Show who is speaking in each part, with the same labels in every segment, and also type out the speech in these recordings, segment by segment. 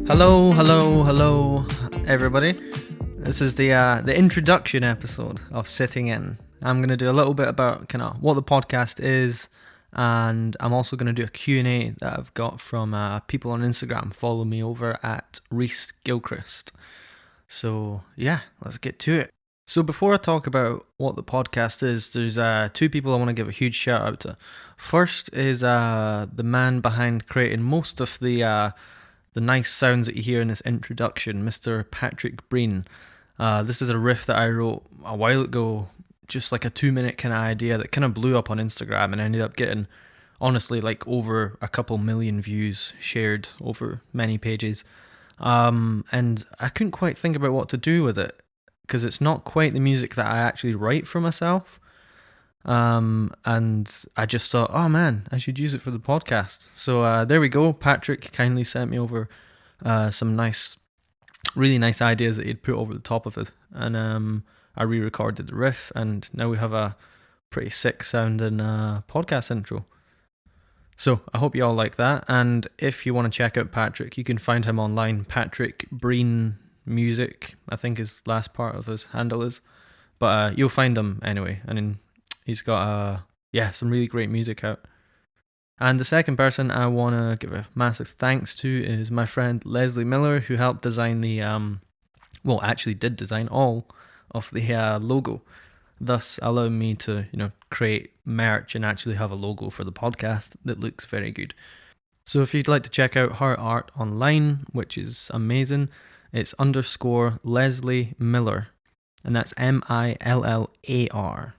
Speaker 1: Hello, everybody. This is the introduction episode of Sitting In. I'm going to do a little bit about kind of what the podcast is, and I'm also going to do a Q&A that I've got from people on Instagram. Follow me over at Rhys Gilchrist. So yeah, let's get to it. So before I talk about what the podcast is, there's two people I want to give a huge shout out to. First is the man behind creating most of the nice sounds that you hear in this introduction, Mr. Patrick Breen. This is a riff that I wrote a while ago, just like a 2-minute kind of idea that kind of blew up on Instagram and ended up getting, honestly, like over a couple million views shared over many pages. And I couldn't quite think about what to do with it, because it's not quite the music that I actually write for myself. And I just thought, oh man, I should use it for the podcast. So there we go. Patrick kindly sent me over some really nice ideas that he'd put over the top of it. And I re-recorded the riff, and now we have a pretty sick sounding podcast intro. So I hope you all like that. And if you want to check out Patrick, you can find him online. Patrick Breen Music, I think his last part of his handle is. But you'll find him anyway. And he's got some really great music out. And the second person I want to give a massive thanks to is my friend Lesley Millar, who helped design the actually did design all of the logo, thus allowing me to create merch and actually have a logo for the podcast that looks very good. So if you'd like to check out her art online, which is amazing, it's _Lesley Millar, and that's MILLAR.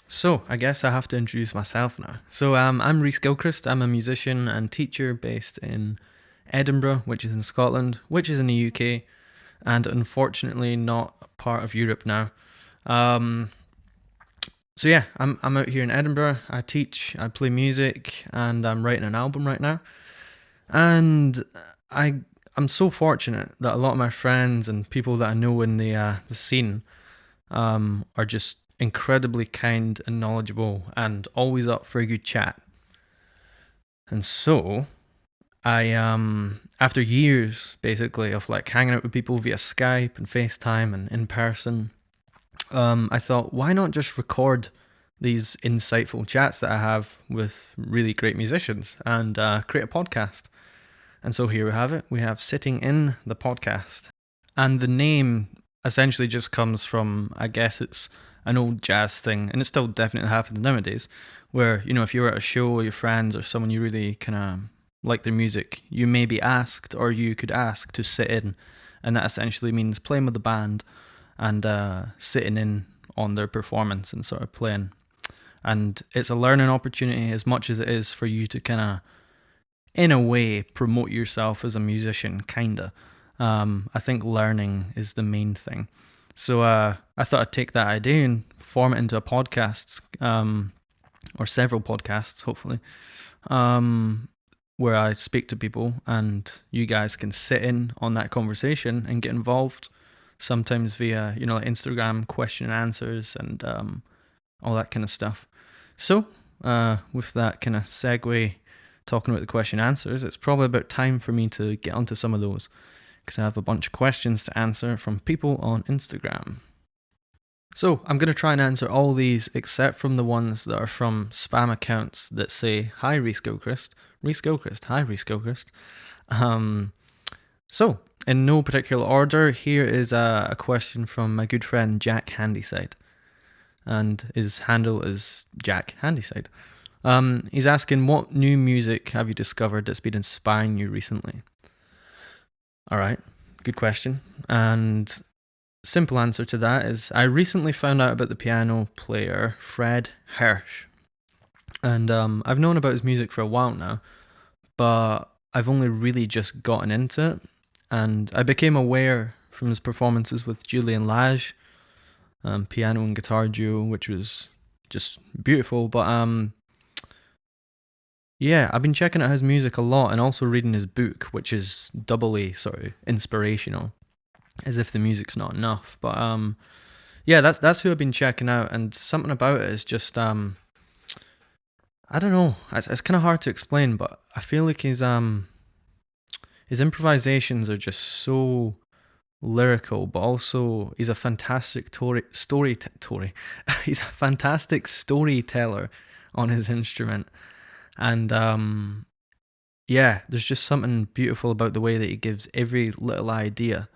Speaker 1: So, I guess I have to introduce myself now. So, I'm Rhys Gilchrist. I'm a musician and teacher based in Edinburgh, which is in Scotland, which is in the UK, and unfortunately not part of Europe now. So yeah, I'm out here in Edinburgh. I teach, I play music, and I'm writing an album right now. And I'm so fortunate that a lot of my friends and people that I know in the scene are just incredibly kind and knowledgeable and always up for a good chat. And so I after years basically of like hanging out with people via Skype and FaceTime and in person, I thought, why not just record these insightful chats that I have with really great musicians and create a podcast. And so here we have it. We have Sitting In, the podcast. And the name essentially just comes from, I guess it's an old jazz thing, and it still definitely happens nowadays, where, if you're at a show with your friends or someone you really kind of like their music, you may be asked, or you could ask to sit in, and that essentially means playing with the band and sitting in on their performance and sort of playing. And it's a learning opportunity as much as it is for you to kind of, in a way, promote yourself as a musician, kinda. I think learning is the main thing. So I thought I'd take that idea and form it into a podcast, or several podcasts, hopefully, where I speak to people and you guys can sit in on that conversation and get involved, sometimes via, like Instagram question and answers and all that kind of stuff. So with that kind of segue, talking about the question and answers, it's probably about time for me to get onto some of those, because I have a bunch of questions to answer from people on Instagram. So I'm going to try and answer all these except from the ones that are from spam accounts that say, hi Rhys Gilchrist, hi Rhys Gilchrist. So in no particular order, here is a question from my good friend Jack Handyside. And his handle is Jack Handyside. He's asking, what new music have you discovered that's been inspiring you recently? All right, good question. And simple answer to that is I recently found out about the piano player Fred Hirsch. And I've known about his music for a while now, but I've only really just gotten into it. And I became aware from his performances with Julian Lage, piano and guitar duo, which was just beautiful. But yeah, I've been checking out his music a lot and also reading his book, which is doubly sort of inspirational, as if the music's not enough. But yeah, that's who I've been checking out, and something about it is just I don't know. It's kind of hard to explain, but I feel like his improvisations are just so lyrical, but also he's a fantastic he's a fantastic storyteller on his instrument. And yeah, there's just something beautiful about the way that he gives every little idea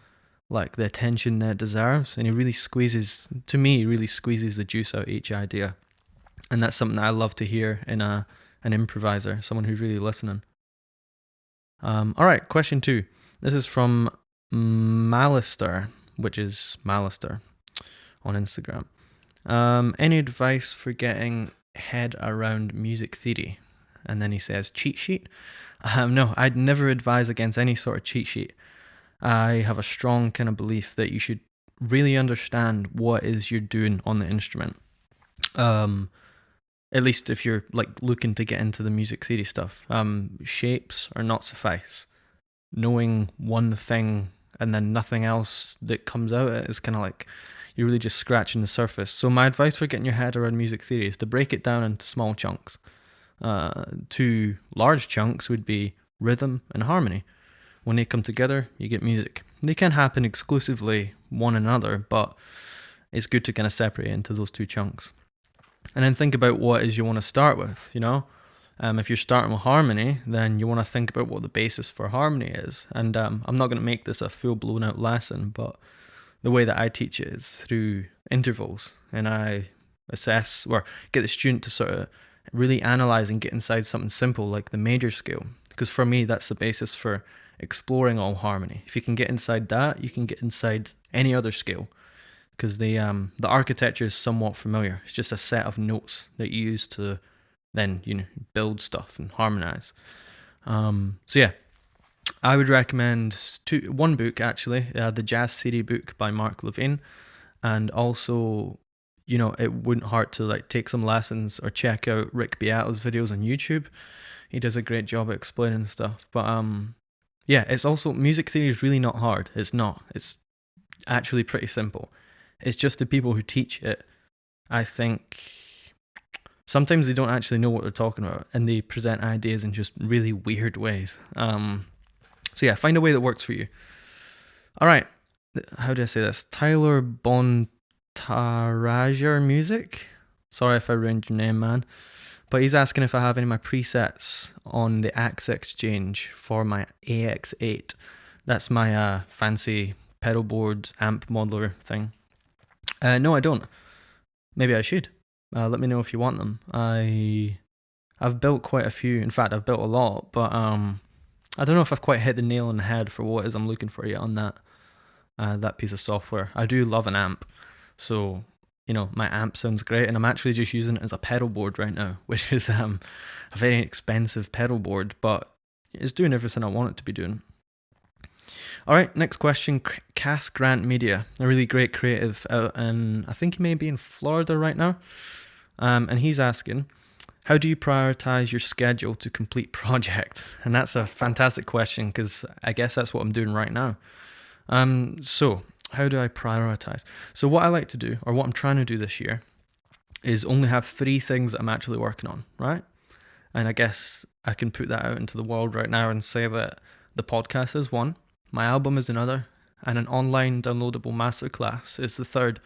Speaker 1: like the attention that it deserves, and he really squeezes the juice out of each idea. And that's something that I love to hear in an improviser, someone who's really listening. All right, question 2. This is from Malister, which is Malister on Instagram. Any advice for getting head around music theory? And then he says, cheat sheet? No, I'd never advise against any sort of cheat sheet. I have a strong kind of belief that you should really understand what is you're doing on the instrument. At least if you're like looking to get into the music theory stuff. Shapes are not suffice. Knowing one thing and then nothing else that comes out of it is kind of like you're really just scratching the surface. So my advice for getting your head around music theory is to break it down into small chunks. 2 large chunks would be rhythm and harmony. When they come together, you get music. They can happen exclusively one another, but it's good to kind of separate it into those 2 chunks. And then think about what is you want to start with, you know? If you're starting with harmony, then you want to think about what the basis for harmony is. And I'm not going to make this a full blown out lesson, but the way that I teach it is through intervals. And I assess or get the student to sort of really analyze and get inside something simple like the major scale. Because for me, that's the basis for exploring all harmony. If you can get inside that, you can get inside any other scale. Because the architecture is somewhat familiar. It's just a set of notes that you use to then, you know, build stuff and harmonize. So yeah, I would recommend one book actually, the Jazz Theory book by Mark Levine, and also, you know, it wouldn't hurt to like take some lessons or check out Rick Beato's videos on YouTube. He does a great job at explaining stuff. But yeah, it's also, music theory is really not hard. It's not. It's actually pretty simple. It's just the people who teach it, I think, sometimes they don't actually know what they're talking about, and they present ideas in just really weird ways. So yeah, find a way that works for you. All right, how do I say this? Tyler Bontarager Music. Sorry if I ruined your name, man. But he's asking if I have any of my presets on the Axe Exchange for my AX8. That's my fancy pedal board amp modeler thing. No, I don't. Maybe I should. Let me know if you want them. I've built quite a few. In fact, I've built a lot, but I don't know if I've quite hit the nail on the head for what it is I'm looking for yet on that piece of software. I do love an amp, so you know my amp sounds great, and I'm actually just using it as a pedal board right now, which is a very expensive pedal board, but it's doing everything I want it to be doing. All right, next question. Cass Grant Media, a really great creative out in, I think he may be in Florida right now, and he's asking, how do you prioritize your schedule to complete projects? And that's a fantastic question, because I guess that's what I'm doing right now. So how do I prioritize? So what I like to do, or what I'm trying to do this year, is only have 3 things that I'm actually working on, right? And I guess I can put that out into the world right now and say that the podcast is one, my album is another, and an online downloadable masterclass is the third.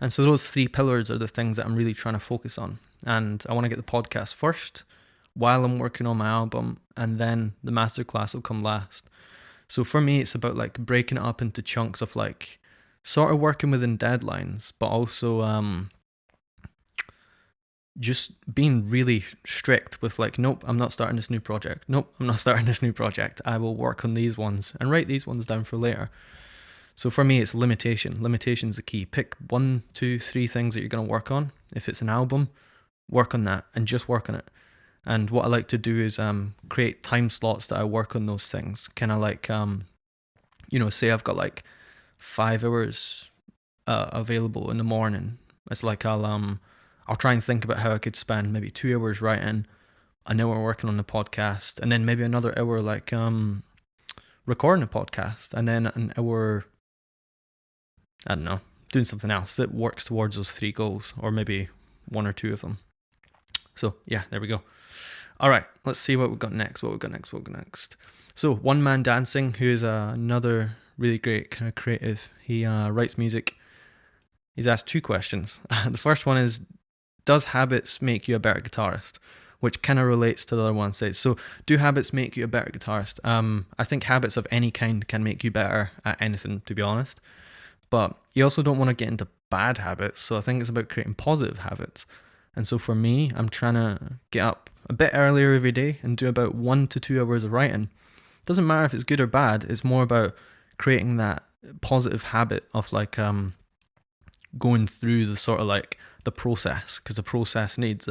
Speaker 1: And so those 3 pillars are the things that I'm really trying to focus on. And I want to get the podcast first while I'm working on my album, and then the masterclass will come last. So for me, it's about like breaking it up into chunks of like sort of working within deadlines, but also just being really strict with like, nope, I'm not starting this new project. Nope, I'm not starting this new project. I will work on these ones and write these ones down for later. So for me, it's limitation. Limitation's the key. Pick 1, 2, 3 things that you're going to work on. If it's an album, work on that and just work on it. And what I like to do is create time slots that I work on those things. Kind of like, you know, say I've got like 5 hours available in the morning. It's like I'll try and think about how I could spend maybe 2 hours writing, an hour working on the podcast, and then maybe another hour like recording a podcast, and then an hour, I don't know, doing something else that works towards those 3 goals, or maybe 1 or 2 of them. So yeah, there we go. All right, let's see what we've got next. So, One Man Dancing, who is another really great kind of creative. He writes music. He's asked 2 questions. The first one is, does habits make you a better guitarist? Which kind of relates to the other one. Says, so do habits make you a better guitarist? I think habits of any kind can make you better at anything, to be honest. But you also don't want to get into bad habits. So I think it's about creating positive habits. And so for me, I'm trying to get up a bit earlier every day and do about 1 to 2 hours of writing. Doesn't matter if it's good or bad. It's more about creating that positive habit of like going through the sort of like the process, because the process needs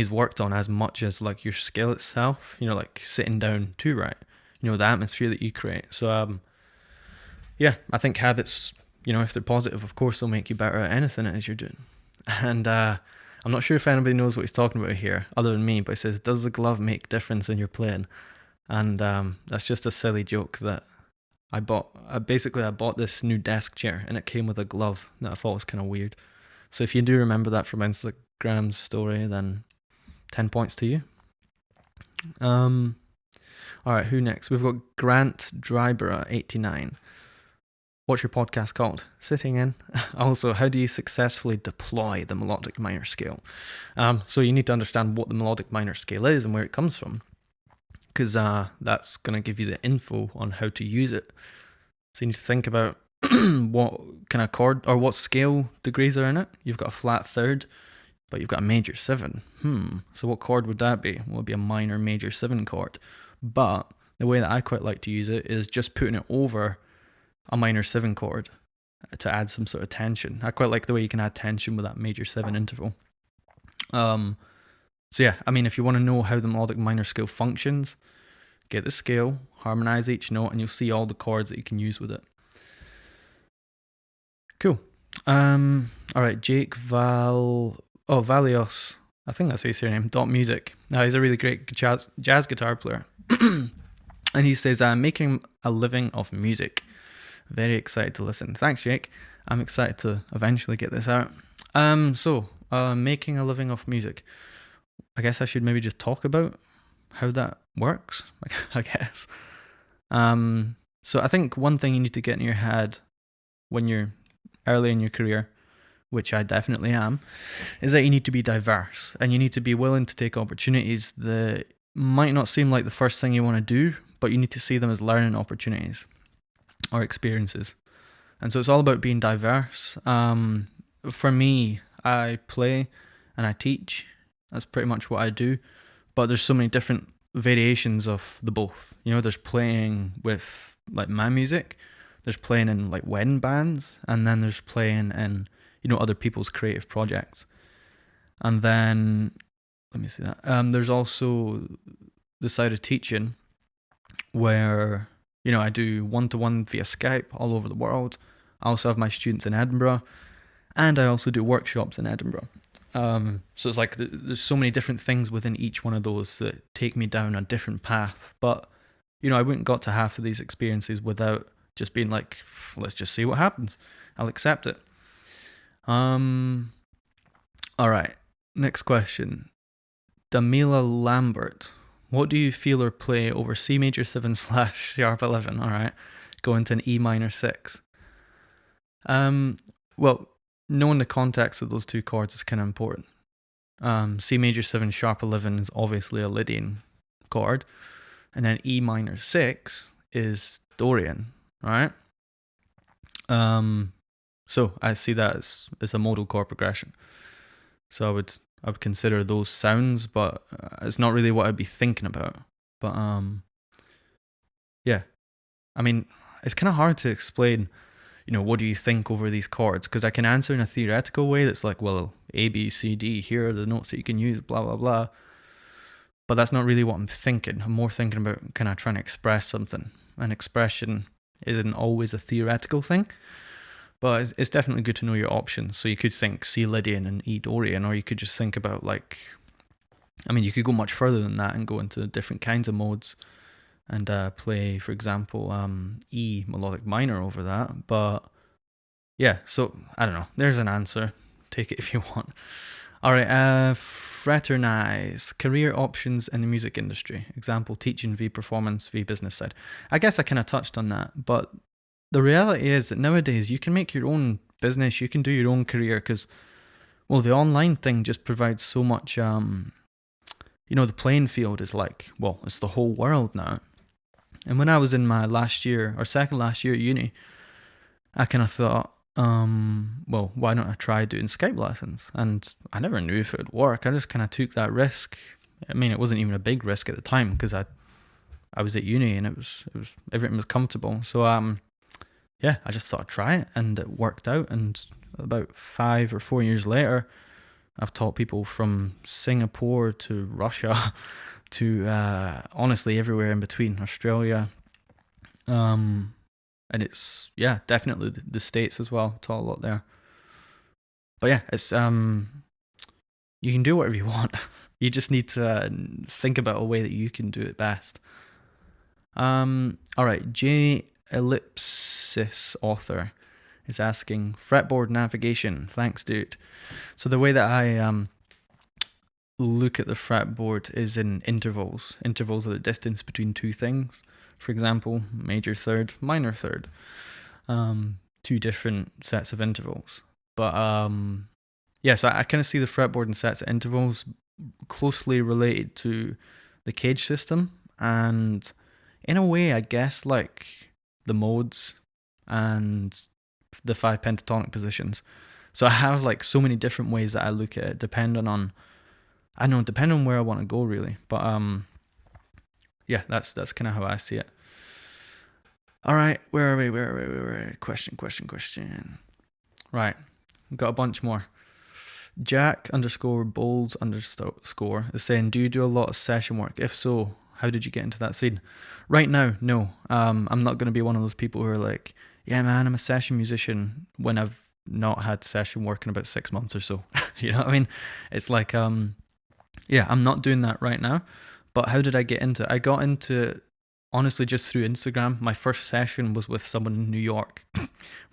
Speaker 1: worked on as much as like your skill itself, like sitting down to write, the atmosphere that you create. So yeah, I think habits, if they're positive, of course they'll make you better at anything it is you're doing. And I'm not sure if anybody knows what he's talking about here other than me, but he says, does the glove make difference in your playing? And that's just a silly joke that I bought. I bought this new desk chair and it came with a glove that I thought was kind of weird. So if you do remember that from Instagram's story, then 10 points to you. All right, who next? We've got Grant Dryborough, 89. What's your podcast called? Sitting in. Also, how do you successfully deploy the melodic minor scale? So you need to understand what the melodic minor scale is and where it comes from, because that's going to give you the info on how to use it. So you need to think about what kind of chord or what scale degrees are in it. You've got a flat third, but you've got a major 7. So what chord would that be? Well, it'd be a minor major 7 chord. But the way that I quite like to use it is just putting it over a minor 7 chord to add some sort of tension. I quite like the way you can add tension with that major 7 interval. So yeah, I mean, if you want to know how the melodic minor scale functions, get the scale, harmonize each note, and you'll see all the chords that you can use with it. Cool. All right, Jake Valios, I think that's how you say your name, .music. He's a really great jazz guitar player. And he says, I'm making a living off music. Very excited to listen. Thanks, Jake. I'm excited to eventually get this out. So making a living off music. I guess I should maybe just talk about how that works, I guess. So I think one thing you need to get in your head when you're early in your career, which I definitely am, is that you need to be diverse and you need to be willing to take opportunities that might not seem like the first thing you want to do, but you need to see them as learning opportunities or experiences. And so it's all about being diverse. For me, I play and I teach. That's pretty much what I do. But there's so many different variations of the both. There's playing with like my music, there's playing in like wedding bands, and then there's playing in, other people's creative projects. And then, let me see that. There's also the side of teaching where, I do 1-to-1 via Skype all over the world. I also have my students in Edinburgh, and I also do workshops in Edinburgh. So it's like there's so many different things within each one of those that take me down a different path. But, I wouldn't got to half of these experiences without just being like, let's just see what happens. I'll accept it. All right. Next question. Damila Lambert. What do you feel or play over C major 7 / sharp 11? All right. Go into an E minor 6. Well, knowing the context of those 2 chords is kind of important. C major 7 sharp 11 is obviously a Lydian chord, and then E minor 6 is Dorian, right? So I see that as a modal chord progression. So I would consider those sounds, but it's not really what I'd be thinking about. But yeah, I mean, it's kind of hard to explain. What do you think over these chords? Because I can answer in a theoretical way that's like, well, A, B, C, D, here are the notes that you can use, blah, blah, blah. But that's not really what I'm thinking. I'm more thinking about kind of trying to express something. And expression isn't always a theoretical thing, but it's definitely good to know your options. So you could think C Lydian and E Dorian, or you could just think about you could go much further than that and go into different kinds of modes and play, for example, E melodic minor over that. But yeah, so I don't know. There's an answer. Take it if you want. All right, fraternize. Career options in the music industry. Example, teaching v performance v business side. I guess I kind of touched on that, but the reality is that nowadays you can make your own business, you can do your own career because, well, the online thing just provides so much, the playing field is like, well, it's the whole world now. And when I was in my last year or second last year at uni, I kind of thought, well, why don't I try doing Skype lessons? And I never knew if it would work. I just kind of took that risk. I mean, it wasn't even a big risk at the time because I was at uni and it was everything was comfortable. So yeah, I just thought I'd try it, and it worked out. And about 5 or 4 years later, I've taught people from Singapore to Russia to honestly everywhere in between, Australia. And it's, yeah, definitely the States as well. Taught a lot there. But yeah, it's you can do whatever you want. You just need to think about a way that you can do it best. All right, J Ellipsis author is asking fretboard navigation. Thanks, dude. So the way that I look at the fretboard is in intervals. Intervals are the distance between two things. For example, major third, minor third. 2 different sets of intervals. But yeah, so I kind of see the fretboard in sets of intervals closely related to the cage system, and in a way, I guess, like the modes and the 5 pentatonic positions. So I have like so many different ways that I look at it, depending on where I want to go, really. But yeah, that's kind of how I see it. All right, where are we? Question. Right, we've got a bunch more. Jack_Bowles_ is saying, do you do a lot of session work? If so, how did you get into that scene? Right now, no. I'm not going to be one of those people who are like, yeah, man, I'm a session musician, when I've not had session work in about 6 months or so. You know what I mean? It's like, yeah, I'm not doing that right now. But how did I get into it? I got into it, honestly, just through Instagram. My first session was with someone in New York,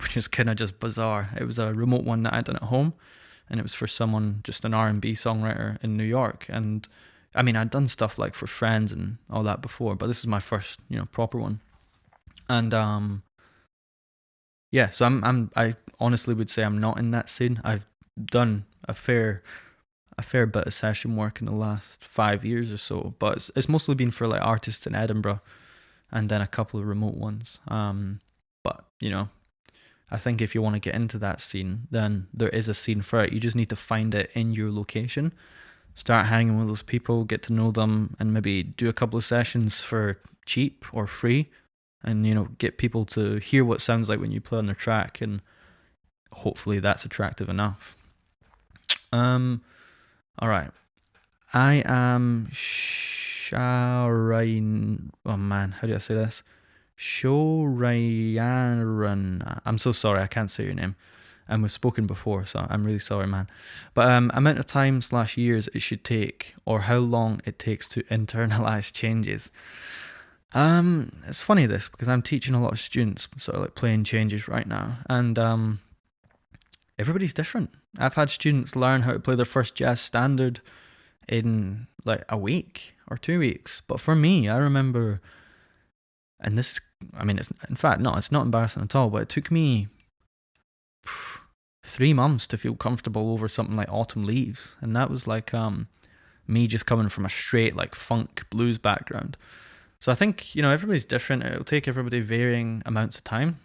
Speaker 1: which is kind of just bizarre. It was a remote one that I'd done at home, and it was for someone, just an R&B songwriter in New York. And I mean, I'd done stuff like for friends and all that before, but this is my first, proper one. And yeah, so I honestly would say I'm not in that scene. I've done a fair bit of session work in the last 5 years or so, but it's mostly been for like artists in Edinburgh, and then a couple of remote ones. But I think if you want to get into that scene, then there is a scene for it. You just need to find it in your location, start hanging with those people, get to know them, and maybe do a couple of sessions for cheap or free, and get people to hear what it sounds like when you play on their track, and hopefully that's attractive enough. All right, I am Sharain. Oh man, how do I say this? Shorayaran. I'm so sorry, I can't say your name. And we've spoken before, so I'm really sorry, man. But amount of time / years it should take, or how long it takes to internalize changes. It's funny this, because I'm teaching a lot of students sort of like playing changes right now, and everybody's different. I've had students learn how to play their first jazz standard in like a week or 2 weeks. But for me, I remember, and this is, it's not embarrassing at all, but it took me 3 months to feel comfortable over something like Autumn Leaves. And that was like me just coming from a straight like funk blues background. So I think, everybody's different. It'll take everybody varying amounts of time.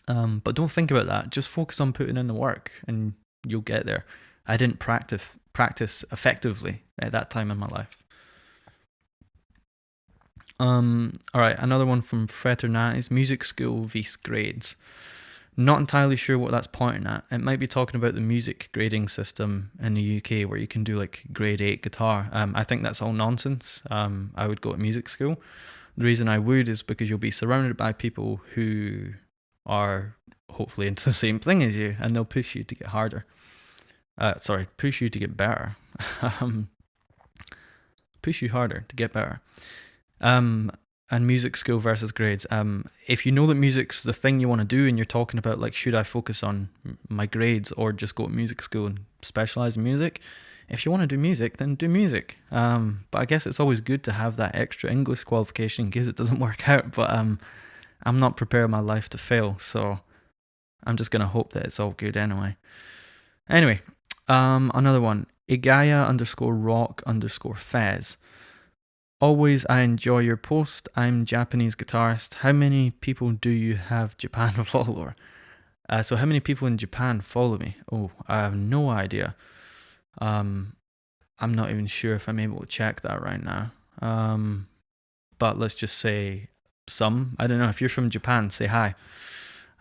Speaker 1: But don't think about that. Just focus on putting in the work and you'll get there. I didn't practice effectively at that time in my life. All right, another one from Fraternities, music school vs grades. Not entirely sure what that's pointing at. It might be talking about the music grading system in the UK where you can do like grade 8 guitar. I think that's all nonsense. I would go to music school. The reason I would is because you'll be surrounded by people who are hopefully into the same thing as you, and they'll push you to get harder. Push you to get better. Push you harder to get better. And music school versus grades. If you know that music's the thing you want to do, and you're talking about like, should I focus on my grades or just go to music school and specialize in music? if you want to do music, then do music. But I guess it's always good to have that extra English qualification in case it doesn't work out. But I'm not preparing my life to fail, so I'm just gonna hope that it's all good anyway. Anyway, another one. Igaya_rock_fez. Always I enjoy your post. I'm Japanese guitarist. How many people do you have Japan follower? So how many people in Japan follow me? Oh, I have no idea. I'm not even sure if I'm able to check that right now. But let's just say some. I don't know. If you're from Japan, say hi.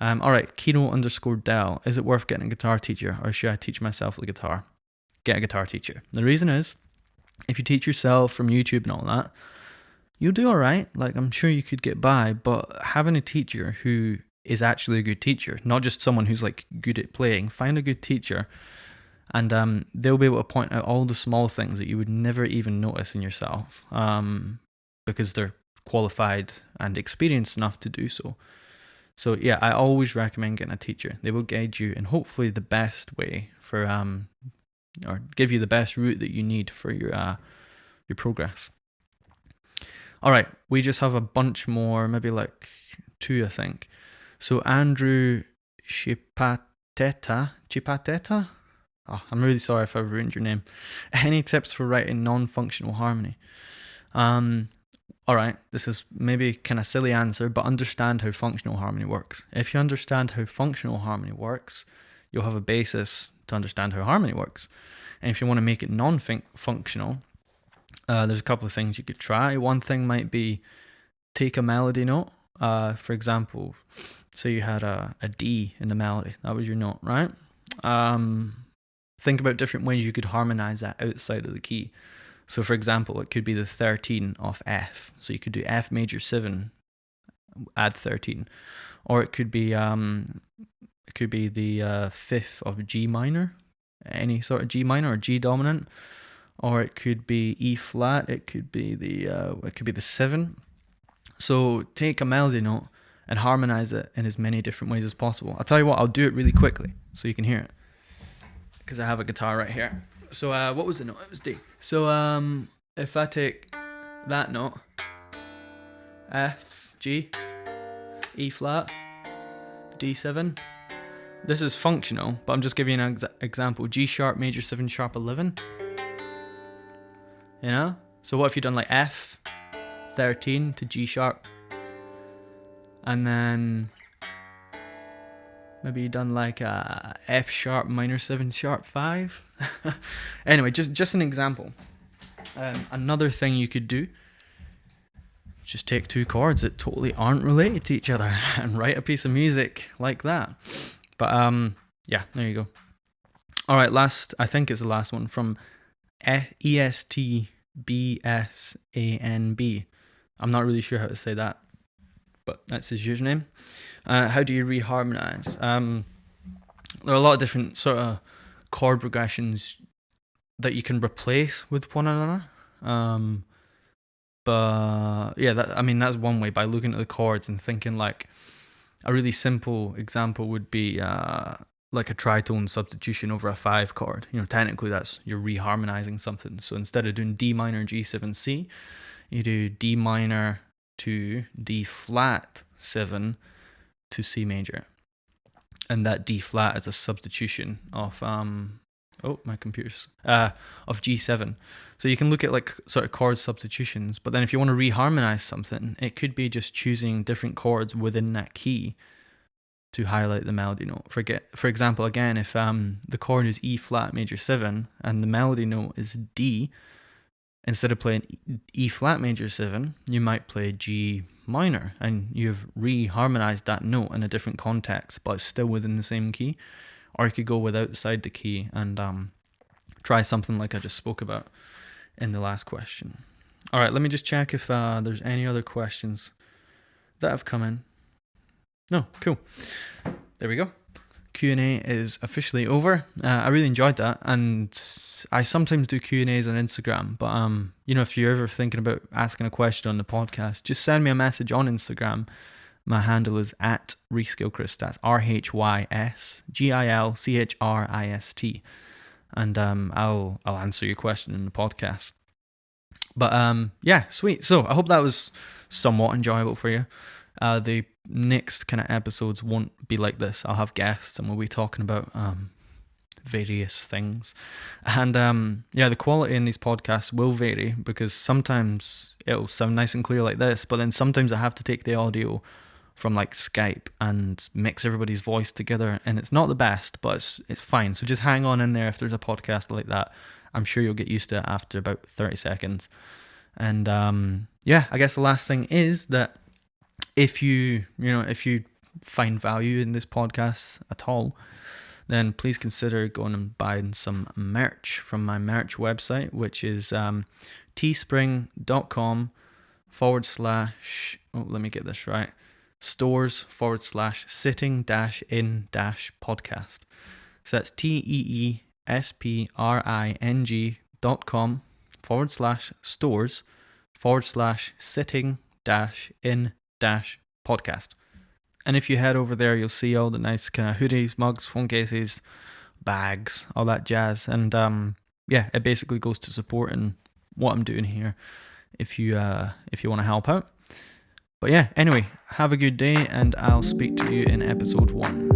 Speaker 1: Alright, Kino_Del. Is it worth getting a guitar teacher, or should I teach myself the guitar? Get a guitar teacher. The reason is, if you teach yourself from YouTube and all that, you'll do alright. Like, I'm sure you could get by, but having a teacher who is actually a good teacher, not just someone who's like good at playing, find a good teacher, and they'll be able to point out all the small things that you would never even notice in yourself, because they're qualified and experienced enough to do so. So yeah, I always recommend getting a teacher. They will guide you in hopefully the best way for or give you the best route that you need for your progress. All right, we just have a bunch more, maybe like 2, I think. So Andrew Chipateta. Oh, I'm really sorry if I've ruined your name. Any tips for writing non-functional harmony? All right, this is maybe kind of silly answer, but understand how functional harmony works. If you understand how functional harmony works, you'll have a basis to understand how harmony works. And if you want to make it non-functional, there's a couple of things you could try. One thing might be take a melody note. For example, say you had a D in the melody. That was your note, right? Think about different ways you could harmonize that outside of the key. So for example, it could be the 13 of F. So you could do F major 7, add 13. Or it could be the 5th of G minor, any sort of G minor or G dominant. Or it could be E flat, it could be the 7. So take a melody note and harmonize it in as many different ways as possible. I'll tell you what, I'll do it really quickly so you can hear it, because I have a guitar right here. So what was the note? It was D. So if I take that note, F, G, E flat, D7, this is functional, but I'm just giving you an example. G sharp major 7 sharp 11. You know? So what if you done like F, 13 to G sharp, and then maybe you done like a F sharp minor 7 sharp 5. Anyway, just an example. Another thing you could do, just take 2 chords that totally aren't related to each other and write a piece of music like that. But yeah, there you go. All right, I think it's the last one from ESTBSANB. I'm not really sure how to say that, but that's his username. How do you reharmonize? There are a lot of different sort of chord progressions that you can replace with one another. But yeah, that's one way, by looking at the chords and thinking. Like a really simple example would be like a tritone substitution over a 5 chord. You know, technically you're reharmonizing something. So instead of doing D minor G7 C, you do D minor to D flat 7 to C major, and that D flat is a substitution of of G7. So you can look at like sort of chord substitutions, but then if you want to reharmonize something, it could be just choosing different chords within that key to highlight the melody note. For example, again, if the chord is E flat major 7 and the melody note is D, instead of playing E flat major 7, you might play G minor, and you've reharmonized that note in a different context, but it's still within the same key. Or you could go outside the key and try something like I just spoke about in the last question. All right, let me just check if there's any other questions that have come in. No, cool. There we go. Q&A is officially over. I really enjoyed that, and I sometimes do Q&As on Instagram, but if you're ever thinking about asking a question on the podcast, just send me a message on Instagram. My handle is at Rhys Gilchrist. That's RhysGilchrist. and I'll answer your question in the podcast. But yeah, sweet. So I hope that was somewhat enjoyable for you. The next kind of episodes won't be like this. I'll have guests and we'll be talking about various things. And yeah, the quality in these podcasts will vary because sometimes it'll sound nice and clear like this, but then sometimes I have to take the audio from like Skype and mix everybody's voice together, and it's not the best, but it's fine. So just hang on in there if there's a podcast like that. I'm sure you'll get used to it after about 30 seconds. And yeah, I guess the last thing is that if you find value in this podcast at all, then please consider going and buying some merch from my merch website, which is teespring.com/ let me get this right, stores/ sitting in podcast. So that's teespring.com/ stores/ sitting in podcast. And if you head over there, you'll see all the nice kind of hoodies, mugs, phone cases, bags, all that jazz. And yeah, it basically goes to supporting what I'm doing here if you want to help out. But yeah, anyway, have a good day, and I'll speak to you in episode 1.